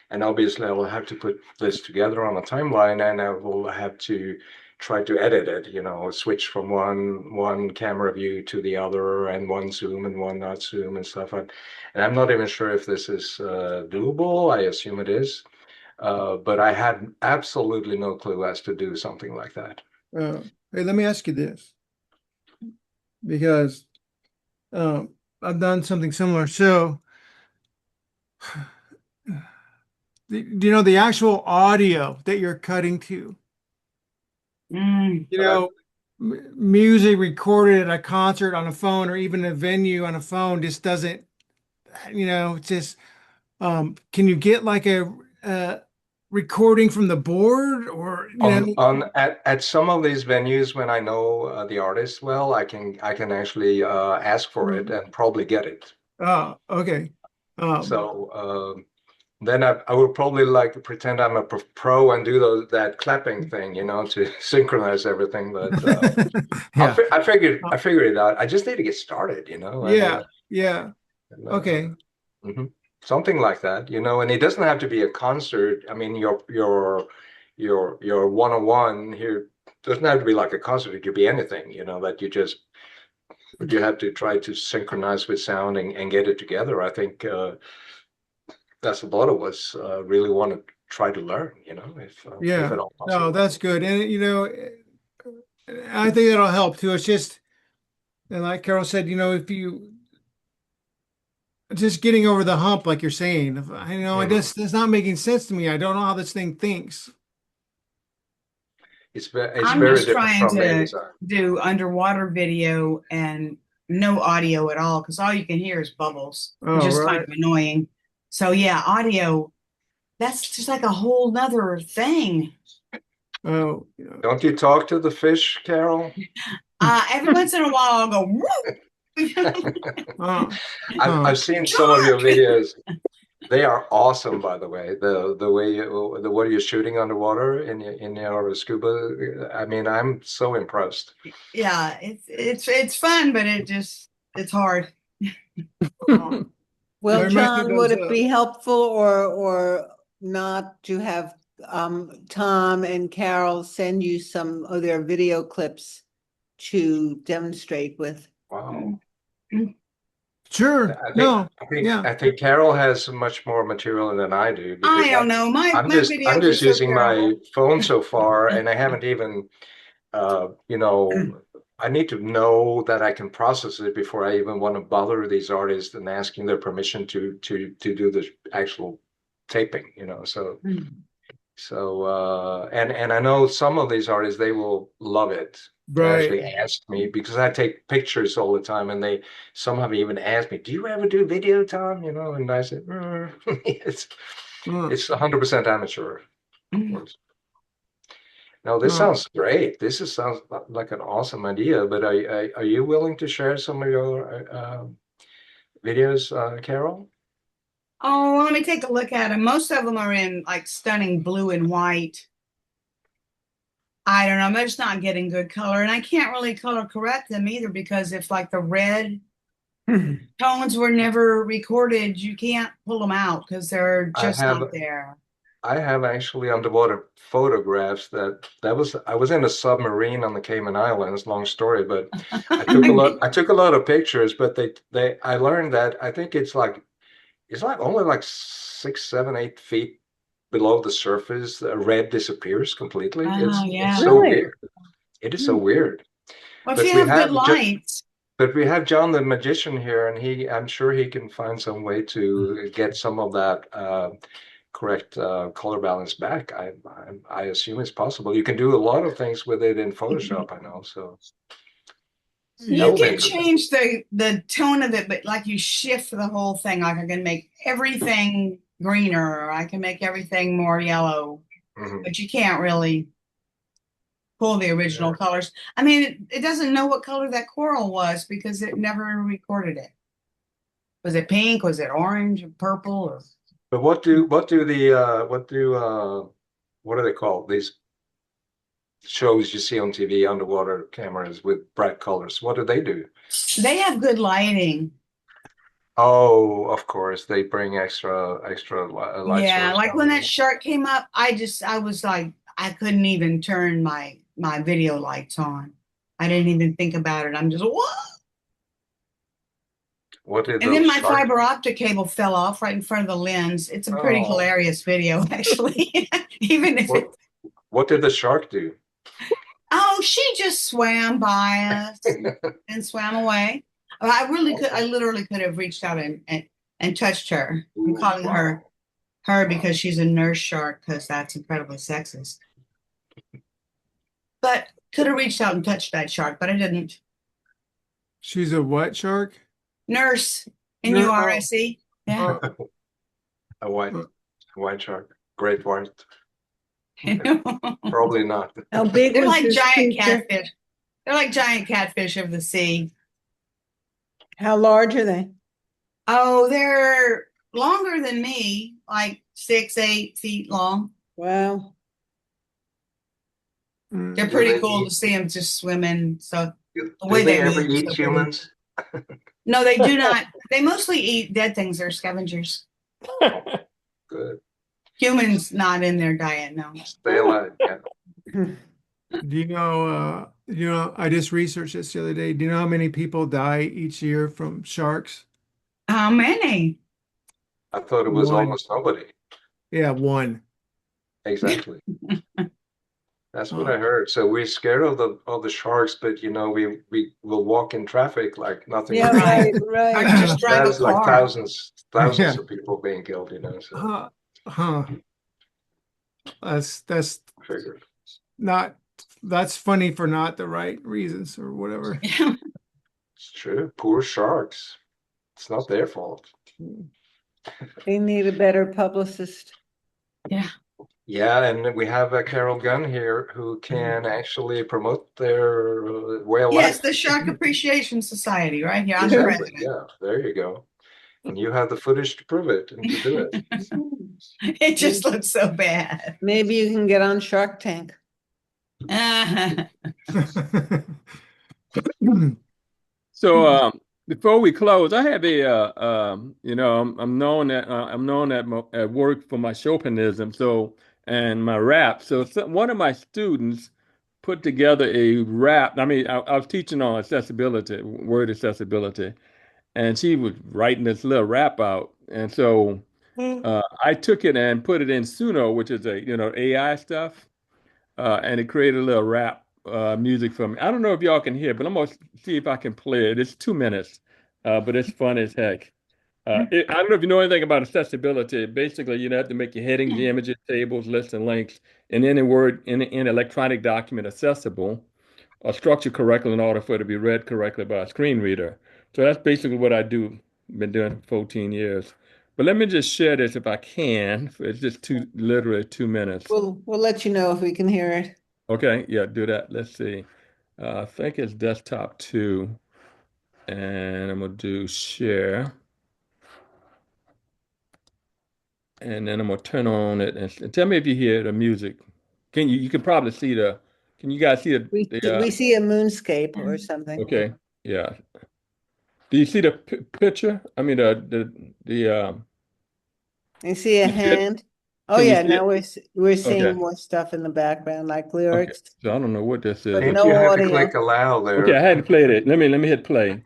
And obviously, I will have to put this together on a timeline, and I will have to try to edit it, you know, switch from one camera view to the other, and one zoom and one not zoom and stuff. And I'm not even sure if this is doable. I assume it is. But I had absolutely no clue as to do something like that. Hey, let me ask you this, because I've done something similar. So, do you know the actual audio that you're cutting to? Mm. You know, music recorded at a concert on a phone or even a venue on a phone just doesn't, you know, it's just, can you get like a recording from the board or, you know? At some of these venues, when I know the artist well, I can actually ask for it and probably get it. Oh, okay. So then I will probably like pretend I'm a pro and do that clapping thing, you know, to synchronize everything. But Yeah, I figured it out. I just need to get started, you know. yeah, yeah. And, Okay. mhm. Something like that, you know. And it doesn't have to be a concert. I mean, your one-on-one here doesn't have to be like a concert. It could be anything, you know, that you have to try to synchronize with sound and get it together. I think that's a lot of us really want to try to learn, you know, if Yeah. at all No, possible. that's good. And, you know, I think that'll help too. It's just, and like Carol said, you know, if you just getting over the hump, like you're saying, I know I Mhm. just, it's not making sense to me. I don't know how this thing thinks. It's I'm very just different trying from to redesign. do underwater video and no audio at all, because all you can hear is bubbles, which Oh, is kind right. of annoying. So yeah, audio, that's just like a whole nother thing. Oh, Don't you talk to the fish, Carol? Every once in a while I'll go, woo! oh, I've seen some of your videos. They are awesome, by the way. The way the what you're shooting underwater in your scuba. I mean, I'm so impressed. Yeah, it's fun, but it's hard. oh. Well, There might be John, would those, it be helpful or not to have Tom and Carol send you some of their video clips to demonstrate with? Wow. Sure. No. Yeah. I think Carol has much more material than I do because I don't know. My I'm videos are just so using my terrible. phone so far, and I haven't even you know, I need to know that I can process it before I even want to bother these artists and asking their permission to do the actual taping, you know. So and I know some of these artists, they will love it. They Right. actually ask me because I take pictures all the time, and some have even asked me, "Do you ever do video, Tom?" You know, and I said, it's Uh, 100% amateur, of course. No, this uh, sounds great. Sounds like an awesome idea. But are you willing to share some of your videos, Carol? Oh, well, let me take a look at them. Most of them are in like stunning blue and white. I don't know. I'm just not getting good color, and I can't really color correct them either, because if like the red tones were never recorded, you can't pull them out because they're just not there. I have actually underwater photographs I was in a submarine on the Cayman Islands, long story, but I took a lot of pictures, but I learned that I think it's like only like 6, 7, 8 feet below the surface, the red disappears completely. Oh, yeah. It's so Really? weird. It is so weird. Well, if But you we have good have just lights. But we have John the magician here, and I'm sure he can find some way to get some of that correct color balance back. I assume it's possible. You can do a lot of things with it in Photoshop, I know. So that You will be can interesting. change the tone of it, but like you shift the whole thing. Like I can make everything greener, or I can make everything more yellow, Mhm. but you can't really pull the original Yeah. colors. I mean, it doesn't know what color that coral was because it never recorded it. Was it pink? Was it orange or purple? Or But what do what are they called? These shows you see on TV, underwater cameras with bright colors. What do they do? they have good lighting. Oh, of course, they bring extra light Yeah, source like down when that there. shark came up, I was like, I couldn't even turn my video lights on. I didn't even think about it. I'm just what? What did And the then my shark? fiber optic cable fell off right in front of the lens. It's a pretty Oh, hilarious video, actually. Even if what it, what did the shark do? oh, she just swam by us and swam away. I really could, I literally could have reached out and touched her. I'm calling her Wow. her Wow. because she's a nurse shark because that's incredibly sexist. But could have reached out and touched that shark, but I didn't. She's a what shark? Nurse, Oh, NURSE. Yeah. oh, A white oh. shark. Great white. They're Probably not. How big was like this giant creature? catfish. They're like giant catfish of the sea. How large are they? Oh, they're longer than me, like 6, 8 feet long. Wow. They're Mm. Do pretty they cool eat? to see them just swimming. So the Do way they they ever move is eat so pretty. humans? No, they do not. They mostly eat dead things. They're scavengers. Good. Humans not in their diet, no. Stay alive. Yeah. I just researched this the other day. Do you know how many people die each year from sharks? How many? I thought it was One. almost nobody. Yeah, one. Exactly. That's what Uh, I heard. So we're scared of the sharks, but we will walk in traffic like nothing Yeah, will happen. Right. right, Or right. you just drive That a is like car. thousands yeah. of people being killed, So Huh. Huh. That's figured. not that's funny for not the right reasons or whatever. It's true. Poor sharks. It's not their fault. They need a better publicist. Yeah. Yeah, and we have Carol Gunn here who can actually promote their way of Yes, life. the Shark Appreciation Society, right here. I'm the Exactly. president. Yeah, there you go. And you have the footage to prove it and to do it. It just looks so bad. Maybe you can get on Shark Tank. So before we close, I have I'm known at work for my chauvinism, and my rap. So one of my students put together a rap. I mean, I was teaching on accessibility, word accessibility, and she was writing this little rap out, and so I took it and put it in Suno, which is AI stuff, and it created a little rap music for me. I don't know if y'all can hear, but I'm gonna see if I can play it. It's 2 minutes, but it's fun as heck. I don't know if you know anything about accessibility. Basically, you have to make your headings, the images, tables, lists, and links in any word in an electronic document accessible or structured correctly in order for it to be read correctly by a screen reader. So that's basically what I do. Been doing it for 14 years. But let me just share this if I can. It's just literally 2 minutes. We'll let you know if we can hear it. Okay, yeah, do that. Let's see. I think it's desktop two, and I'm gonna do share, and then I'm gonna turn on it and tell me if you hear the music. You can probably see can you guys see We see a moonscape or something. okay, yeah. Do you see the picture? I mean You see a you see it? hand. Oh Can you yeah, see it? now we're seeing Okay, more stuff in the background, like okay. lyrics, So I don't know what this but is. If you no had to audio. click allow Okay, I there, hadn't played it. Let me hit play.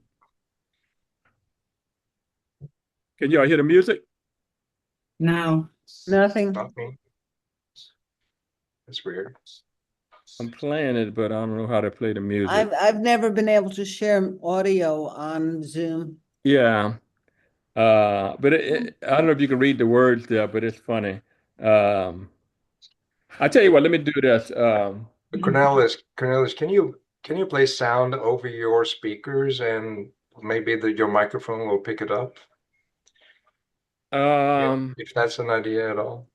Can y'all hear the music? No. Nothing. not me. That's weird. I'm playing it, but I don't know how to play the music. I've never been able to share audio on Zoom. Yeah. But I don't know if you can read the words there, but it's funny. I tell you what, let me do this. Cornelis, can you play sound over your speakers and maybe your microphone will pick it up? If that's an idea at all.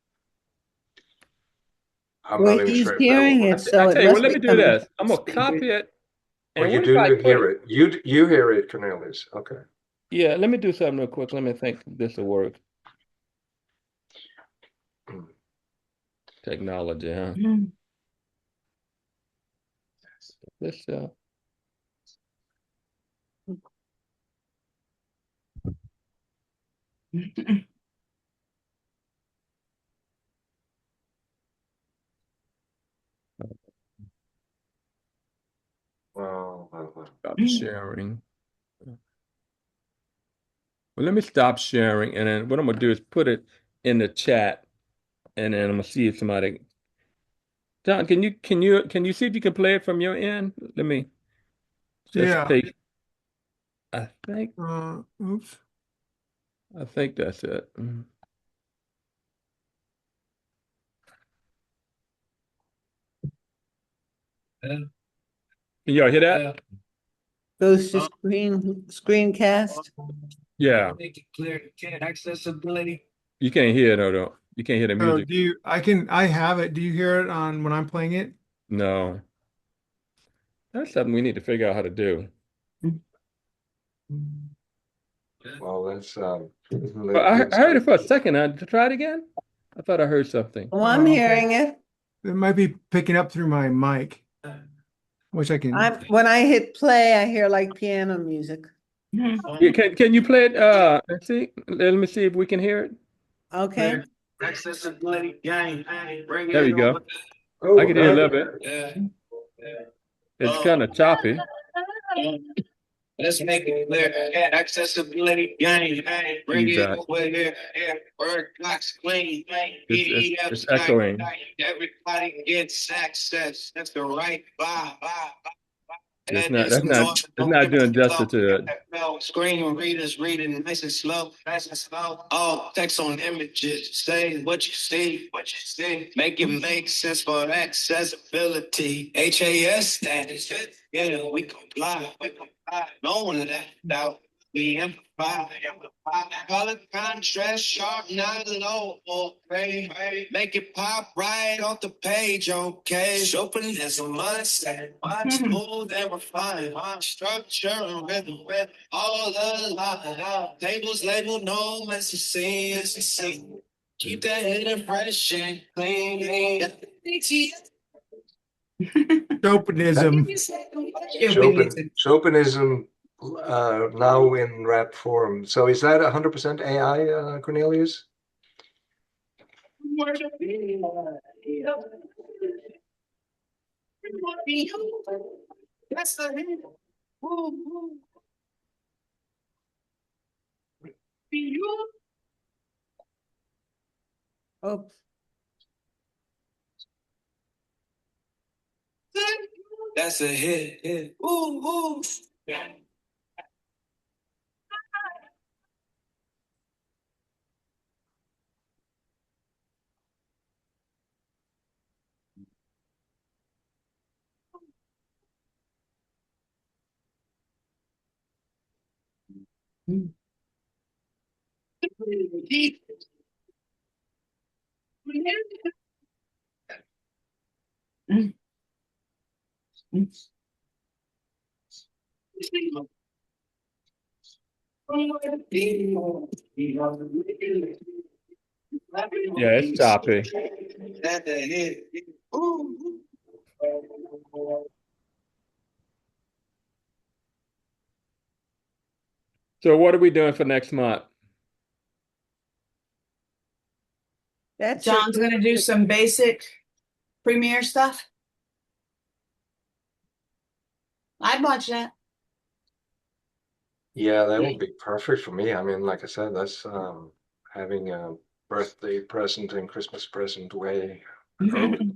I'm Well, not even he's sure if that will hearing work. it, so I it tell you what, must let be me do coming. this. I'm gonna copy it. Well, And you what if I do put hear it? it. You hear it, Cornelis. Okay. Yeah, let me do something real quick. Let me think this will work. Technology, huh? This stop sharing. Well, let me stop sharing, and then what I'm gonna do is put it in the chat, and then I'm gonna see if somebody. John, can you see if you can play it from your end? Let me just Yeah. paste. I think Oops. I think that's it. Can y'all hear that? Goes to screencast. Yeah. Accessibility. You can't hear it, though. You can't hear the So music. I have it. Do you hear it on when I'm playing it? No. That's something we need to figure out how to do. Well, that's But I heard it for a second. To try it again? I thought I heard something. Oh, I'm Okay. hearing it. It might be picking up through my mic, which I can. When I hit play, I hear like piano music. Yeah, can you play it? Let's see. Let me see if we can hear it. Okay. Accessibility game. Bring There we it go. on. I can hear a little bit. Yeah. It's kind of choppy. Let's make it clear. Yeah, accessibility game. Bring it Feedback. over here. Yeah, word blocks clean. It's echoing. Everybody gets access. That's the right vibe. It's not doing justice to it. Screen readers reading nice and slow, nice and slow. Oh, text on images, say what you see, what you see. Make it make sense for accessibility. HAS status, yeah, we comply, we comply. No one of that doubt. We amplify, color contrast, sharp, not low, okay. Make it pop right off the page, okay. Open as a mindset, smooth and refined, structure and rhythm, all alive. Tables labeled, no messy scene. Keep that hidden fresh and clean. Chauvinism. Chauvinism now in rap form. So is that 100% AI, Cornelius? That's the hit. Oops. That's a hit. Ooh. Yeah, it's choppy. That's a hit. Ooh. So what are we doing for next month? That's John's gonna do some basic Premiere stuff. I'd watch that. Yeah, that would be perfect for me. I mean, like I said, that's having a birthday present and Christmas present way early.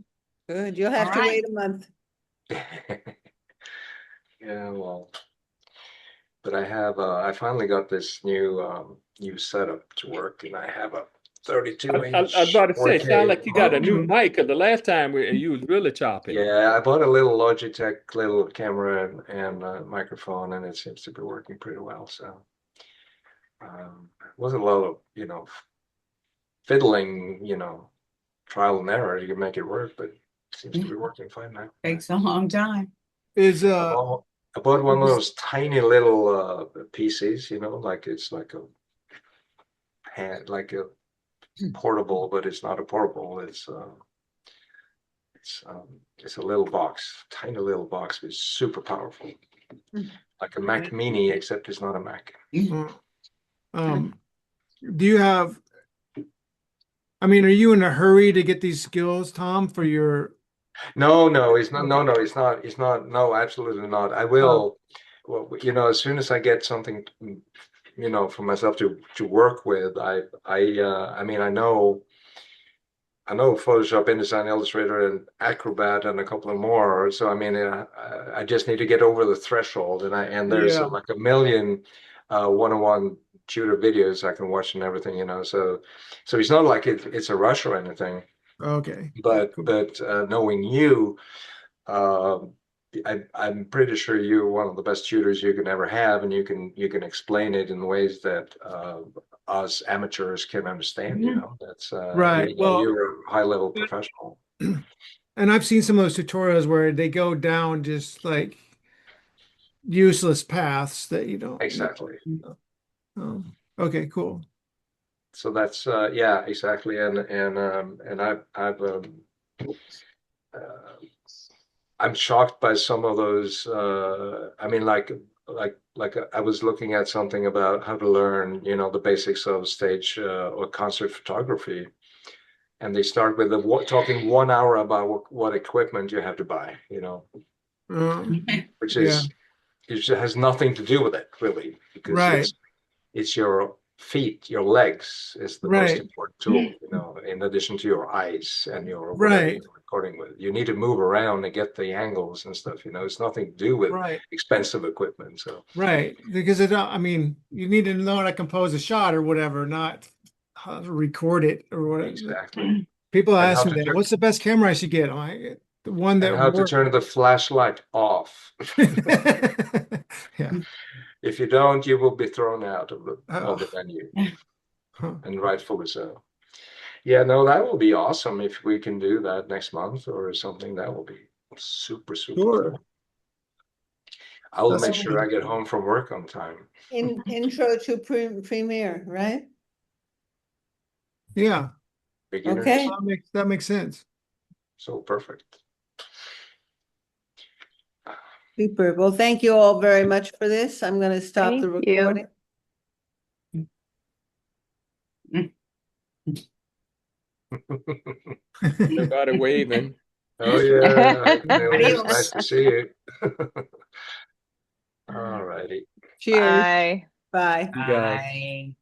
Good. You'll have All to right. wait a month. Yeah, well, but I finally got this new setup to work, and I have a 32 I was inch about to say, sound 4K. like you got a new mic, because the last time you was really choppy. Yeah, I bought a little Logitech little camera and microphone, and it seems to be working pretty well. So it wasn't a lot of, fiddling, trial and error. You can make it work, but it seems to be working fine now. Takes a long time. Is I bought one of those tiny little PCs, like it's like a portable, but it's not a portable. It's a little box, tiny little box, but it's super powerful, like a Mac Mini, except it's not a Mac. do you have, I mean, are you in a hurry to get these skills, Tom, for your? No, it's not. No, it's not. It's not. No, absolutely not. I will. Well, as soon as I get something, for myself to work with, I mean, I know Photoshop, InDesign, Illustrator, and Acrobat, and a couple of more. So I mean, I just need to get over the threshold, and there's Yeah. like a million one-on-one tutor videos I can watch and everything, So it's not like it's a rush or anything. Okay. But Cool. knowing you, I'm pretty sure you're one of the best tutors you can ever have, and you can explain it in ways that us amateurs can understand. That's Right. even though you're a high level professional. And I've seen some of those tutorials where they go down just like useless paths that you don't. Exactly. Okay, cool. So that's yeah, exactly. And I've I'm shocked by some of those. I mean, like I was looking at something about how to learn, the basics of stage or concert photography, and they start with talking 1 hour about what equipment you have to buy, which Yeah. it just has nothing to do with it really, because Right. it's your feet, your legs is the most Right. important tool, in addition to your eyes and your whatever Right. you're recording with. You need to move around and get the angles and stuff, It's nothing to do with Right. expensive equipment. So Right. Because I mean, you need to know how to compose a shot or whatever, not how to record it or whatever. exactly. People And ask how me to that, turn what's the best camera I should get? The one and that how to works. turn the flashlight off. Yeah. If you don't, you will be thrown out of the Oh. venue, Huh. and rightfully so. Yeah, no, that will be awesome if we can do that next month or something. That will be super, super Sure. cool. I will That's make what sure I we get do. home from work on time. Intro to Premiere, right? Yeah. Beginners, Okay. That makes sense. so perfect. Super. Well, thank you all very much for this. I'm going to stop the Thank you. recording. Everybody waving. Oh yeah, Nelly, it's Adios. nice to see you. All righty. Cheers. Bye. Bye. You guys. Bye.